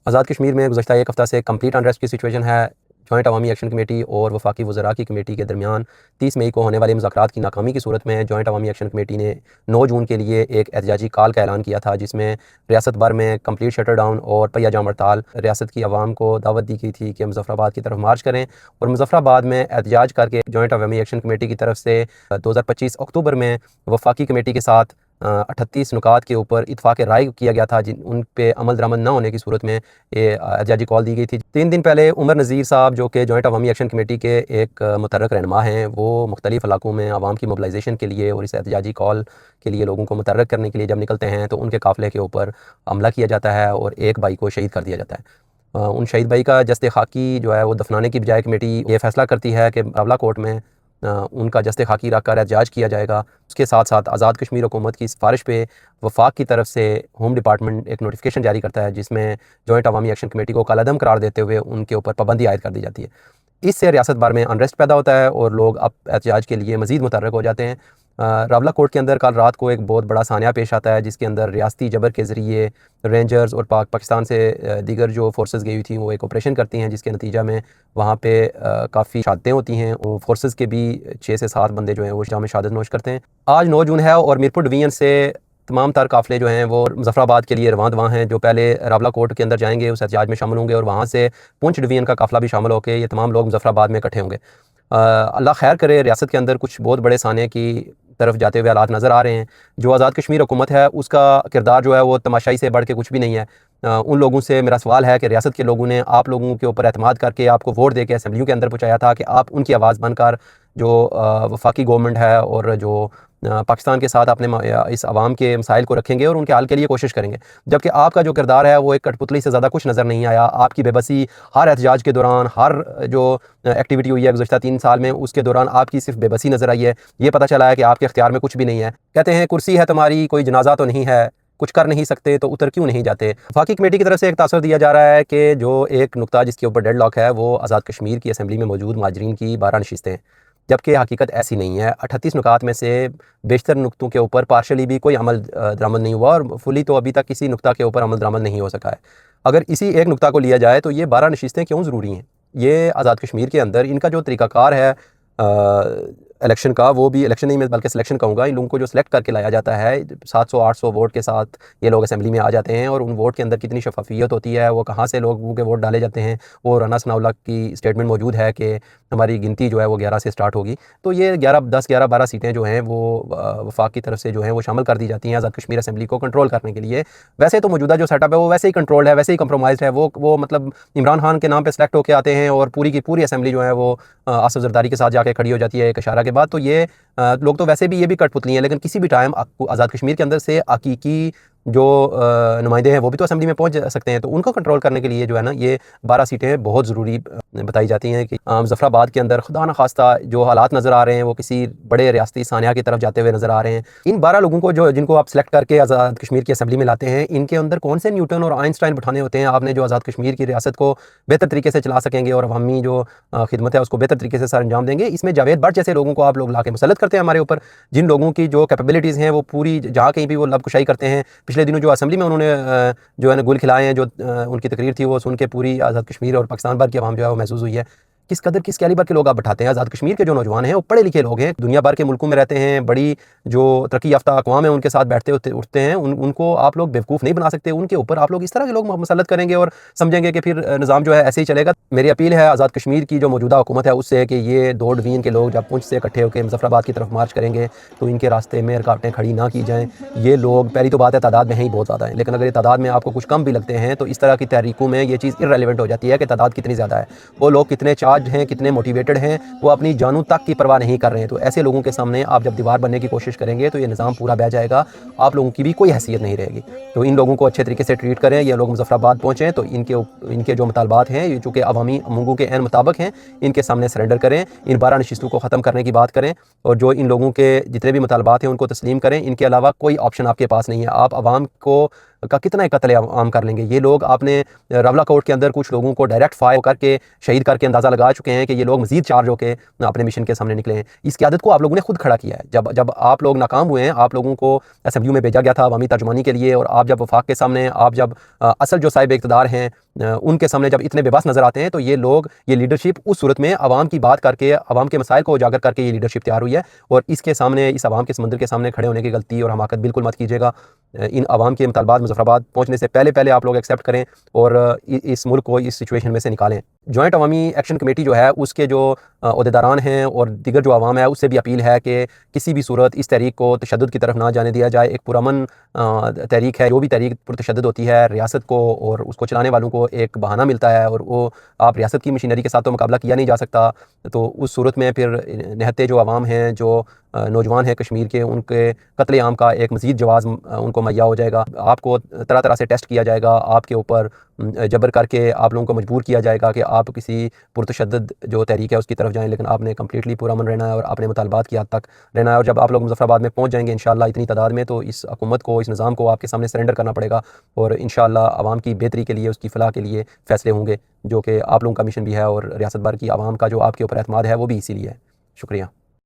आज़ाद कश्मीर में गुज़श्ता एक हफ़्ता से कंप्लीट अनरेस्ट की सिचुएशन है। जॉइंट अवामी एक्शन कमेटी और वफाकी वज़रा की कमेटी के दरमियान 30 मई को होने वाले मुज़ाकरात की नाकामी की सूरत में जॉइंट अवामी एक्शन कमेटी ने 9 जून के लिए एक एहतजाजी कॉल का ऐलान किया था, जिसमें रियासत भर में कंप्लीट शटर डाउन और पहिया जाम हड़ताल। रियासत की आवाम को दावत दी गई थी कि मुजफ्फराबाद की तरफ मार्च करें और मुजफ्फराबाद में एहतजाज करके जॉइंट अवामी एक्शन कमेटी की तरफ से 2025 अक्टूबर में वफाकी कमेटी के साथ 38 नुकात के ऊपर इत्फाक़ राय किया गया था, जिन उन पे अमल दरामद न होने की सूरत में ये एहतजाजी कॉल दी गई थी। 3 दिन पहले उमर नज़ीर साहब, जो कि जॉइंट अवामी एक्शन कमेटी के एक मुतहर्रिक रहनुमा हैं, वो मुख्तलिफ़ इलाकों में आवाम की मोबिलाइजेशन के लिए और इस एहतजाजी कॉल के लिए लोगों को मुतहर्रिक करने के लिए जब निकलते हैं तो उनके काफ़िले के ऊपर हमला किया जाता है और एक भाई को शहीद कर दिया जाता है। उन शहीद भाई का जस्ते खाकी जो है वो दफनाने की बजाय कमेटी ये फ़ैसला करती है कि रावला कोर्ट में उनका जस्ते खाकी रख कर एहतजाज किया जाएगा। उसके साथ साथ आज़ाद कश्मीर हुकूमत की सिफारिश पे वफाक की तरफ से होम डिपार्टमेंट एक नोटिफिकेशन जारी करता है, जिसमें जॉइंट अवामी एक्शन कमेटी को कालादम करार देते हुए उनके ऊपर पाबंदी आयद कर दी जाती है। इससे रियासत भर में अनरेस्ट पैदा होता है और लोग अब एहतजाज के लिए मज़ीद मुतहर्रिक हो जाते हैं। रावला कोर्ट के अंदर कल रात को एक बहुत बड़ा सानिया पेश आता है, जिसके अंदर रियासती जबर के ज़रिए रेंजर्स और पाकिस्तान से दीगर जो फोर्सेस गई हुई थी वो एक ऑपरेशन करती हैं, जिसके नतीजा में वहाँ पे काफ़ी शहादतें होती हैं। वो फोर्सेस के भी 6 से 7 बंदे जो हैं वो शाम में शहादत नोश करते हैं। आज 9 जून है और मीरपुर डिवीज़न से तमाम तर काफ़िले जो हैं वो मुजफ्फराबाद के लिए रवां दवां हैं, जो पहले रावला कोर्ट के अंदर जाएंगे, उस एहतजाज में शामिल होंगे और वहाँ से पुंछ डिवीज़न का काफ़िला भी शामिल होकर ये तमाम लोग मुजफ्फराबाद में इकट्ठे होंगे। अल्लाह खैर करे, रियासत के अंदर कुछ बहुत बड़े साने की तरफ जाते हुए हालात नज़र आ रहे हैं। जो आज़ाद कश्मीर हुकूमत है उसका किरदार जो है वो तमाशाई से बढ़ के कुछ भी नहीं है। उन लोगों से मेरा सवाल है कि रियासत के लोगों ने आप लोगों के ऊपर एतमाद करके आपको वोट दे के असम्बलियों के अंदर पहुँचाया था कि आप उनकी आवाज़ बनकर जो वफाकी गवर्नमेंट है और जो पाकिस्तान के साथ अपने इस आवाम के मसाइल को रखेंगे और उनके हल के लिए कोशिश करेंगे, जबकि आपका जो किरदार है वो एक कठपुतली से ज़्यादा कुछ नज़र नहीं आया। आपकी बेबसी हर एहतजाज के दौरान, हर जो एक्टिविटी हुई है गुज़श्ता 3 साल में, उसके दौरान आपकी सिर्फ बेबसी नज़र आई है। ये पता चला है कि आपके इख्तियार में कुछ भी नहीं है। कहते हैं कुर्सी है तुम्हारी, कोई जनाजा तो नहीं है, कुछ कर नहीं सकते तो उतर क्यों नहीं जाते। वफाकी कमेटी की तरफ से एक तासर दिया जा रहा है कि जो एक नुकता जिसके ऊपर डेड लॉक है वो आज़ाद कश्मीर की असम्बली में मौजूद माजरीन की 12 नशिस्तें, जबकि हकीकत ऐसी नहीं है। 38 नुकात में से बेशतर नुक्तों के ऊपर पार्शली भी कोई अमल दरामद नहीं हुआ और फुली तो अभी तक किसी नुक्ता के ऊपर अमल दरामद नहीं हो सका है। अगर इसी एक नुक्ता को लिया जाए तो ये 12 नशिस्तें क्यों ज़रूरी हैं। ये आज़ाद कश्मीर के अंदर इनका जो तरीक़ाकार है इलेक्शन का, वो भी इलेक्शन नहीं मैं बल्कि सिलेक्शन कहूँगा। इन लोगों को जो सिलेक्ट करके लाया जाता है 700-800 वोट के साथ ये लोग असम्बली में आ जाते हैं और उन वोट के अंदर कितनी शफाफियत होती है, वो कहाँ से लोगों के वोट डाले जाते हैं। वो राना सनाउल्लाह की स्टेटमेंट मौजूद है कि हमारी गिनती जो है वो 11 से स्टार्ट होगी। तो ये 11-10-11-12 सीटें जो हैं वो वफाक की तरफ से जो हैं वो शामिल कर दी जाती हैं आज़ाद कश्मीर असम्बली को कंट्रोल करने के लिए। वैसे तो मौजूदा जो सेटअप है वो वैसे ही कंट्रोल्ड है, वैसे ही कंप्रोमाइज़ है। वो मतलब इमरान खान के नाम पर सेलेक्ट होकर आते हैं और पूरी की पूरी असम्बली जो है वो आसिफ जरदारी के साथ जाके खड़ी हो जाती है एक इशारा के बाद। तो ये लोग तो वैसे भी ये भी कठपुतली हैं, लेकिन किसी भी टाइम आपको आज़ाद कश्मीर के अंदर से हकीकी जो नुमाइंदे हैं वो भी तो असम्बली में पहुंच सकते हैं। तो उनको कंट्रोल करने के लिए जो है ना ये 12 सीटें बहुत ज़रूरी बताई जाती हैं कि मुजफ्फराबाद के अंदर खुदा न खास्ता जो हालात नज़र आ रहे हैं वो किसी बड़े रियासती सानिया की तरफ जाते हुए नज़र आ रहे हैं। इन 12 लोगों को जो जिनको आप सेलेक्ट करके आज़ाद कश्मीर की असम्बली में लाते हैं, इनके अंदर कौन से न्यूटन और आइंस्टाइन बिठाने होते हैं आपने जो आज़ाद कश्मीर की रियासत को बेहतर तरीके से चला सकेंगे और अवामी जो खिदमत है उसको बेहतर तरीके से सर अंजाम देंगे। इसमें जावेद भट्ट जैसे लोगों को आप लोग ला के मुसल्लत करते हैं हमारे ऊपर, जिन लोगों की जो कैपेबिलिटीज़ हैं वो पूरी जहाँ कहीं भी वो लबकुशाई करते हैं। पिछले दिनों जो असम्बली में उन्होंने जो है ना गुल खिलाए हैं, जो उनकी तकरीर थी वो सुन के पूरी आज़ाद कश्मीर और पाकिस्तान भर की आवाम जो है वो महसूस हुई है किस कदर किस कैलिबर के लोग आप बैठाते हैं। आज़ाद कश्मीर के जो नौजवान हैं वो पढ़े लिखे लोग हैं, दुनिया भर के मुल्कों में रहते हैं, बड़ी जो तरक्की याफ्ता अक़वाम है उनके साथ बैठते उठते हैं। उनको आप लोग बेवकूफ़ नहीं बना सकते। उनके ऊपर आप लोग इस तरह के लोग मुसल्लत करेंगे और समझेंगे कि फिर निज़ाम जो है ऐसे ही चलेगा। मेरी अपील है आज़ाद कश्मीर की जो मौजूदा हुकूमत है उससे कि ये 2 डिवीज़न के लोग जब पुंछ से इकट्ठे होकर मुजफ्फराबाद की तरफ मार्च करेंगे तो इनके रास्ते में रुकावटें खड़ी ना की जाएँ। ये लोग पहली तो बात है तादाद में ही बहुत ज़्यादा है, लेकिन अगर ये तादाद में आपको कुछ कम भी लगते हैं तो इस तरह की तहरीकों में ये चीज़ इर्रेलेवेंट हो जाती है कि तादाद कितनी ज़्यादा है। वो लोग कितने चार्ज हैं, कितने मोटिवेटेड हैं, वो अपनी जानों तक की परवाह नहीं कर रहे हैं। तो ऐसे लोगों के सामने आप जब दीवार बनने की कोशिश करेंगे तो ये निज़ाम पूरा बह जाएगा, आप लोगों की भी कोई हैसियत नहीं रहेगी। तो इन लोगों को अच्छे तरीके से ट्रीट करें। ये लोग मुजफ्फराबाद पहुँचें तो इनके जो मुतालबात हैं, ये चूँकि अवामी मंगों के ऐन मुताबिक हैं, इनके सामने सरेंडर करें। इन 12 नशिस्तों को ख़त्म करने की बात करें और जो इन लोगों के जितने भी मुतालबात हैं उनको तस्लीम करें। इनके अलावा कोई ऑप्शन आपके पास नहीं है। आप आवाम को का कितना कत्ल आम कर लेंगे। ये लोग आपने रवला कोर्ट के अंदर कुछ लोगों को डायरेक्ट फायर करके शहीद करके अंदाज़ा लगा चुके हैं कि ये लोग मजीद चार्ज होकर अपने मिशन के सामने निकले हैं। इस क़यादत को आप लोगों ने खुद खड़ा किया है। जब आप लोग नाकाम हुए हैं, आप लोगों को असेंबली में भेजा गया था अवामी तर्जुमानी के लिए, और आप जब वफाक के सामने, आप जब असल जो साहिब इक़्तिदार हैं उनके सामने जब इतने बेबस नज़र आते हैं, तो ये लोग, ये लीडरशिप उस सूरत में अवाम की बात करके, अवाम के मसाइल को उजागर करके ये लीडरशिप तैयार हुई है। और इसके सामने, इस अवाम के समंदर के सामने खड़े होने की गलती और हमाकत बिल्कुल मत कीजिएगा। इन अवाम के मुतालबात मुज़फ़्फ़राबाद पहुँचने से पहले आप लोग एक्सेप्ट करें और इस मुल्क को इस सिचुएशन में से निकालें। जॉइंट अवामी एक्शन कमेटी जो है, उसके जो ओहदेदारान हैं और दीगर जो आवाम है, उससे भी अपील है कि किसी भी सूरत इस तहरीक को तशद्दुद की तरफ ना जाने दिया जाए। एक पुरअमन तहरीक है। जो भी तहरीक पुरतशद्दुद होती है, रियासत को और उसको चलाने वालों को एक बहाना मिलता है, और वो आप रियासत की मशीनरी के साथ तो मुकाबला किया नहीं जा सकता। तो उस सूरत में फिर निहत्ते जो आवाम हैं, जो नौजवान हैं कश्मीर के, उनके कत्ले आम का एक मज़ीद जवाज़ उनको मुहैया हो जाएगा। आपको तरह तरह से टेस्ट किया जाएगा, आपके ऊपर जबर करके आप लोगों को मजबूर किया जाएगा कि आप किसी पुरतशद्दुद जो तहरीक है उसकी तरफ जाएँ, लेकिन आपने कम्प्लीटली पुरअमन रहना है और अपने मुतालबात की हद तक रहना है। और जब आप लोग मुज़फ़्फ़राबाद में पहुँच जाएंगे इंशाअल्लाह इतनी तादाद में, तो इस हुकूमत को, इस निज़ाम को आपके सामने सरेंडर करना पड़ेगा, और इंशाअल्लाह आवाम की बेहतरी के लिए, उसकी फ़लाह के लिए फ़ैसले होंगे, जो कि आप लोगों का मिशन भी है, और रियासत भर की आवाम का जो आपके ऊपर एतमाद है वो भी इसीलिए है। शुक्रिया।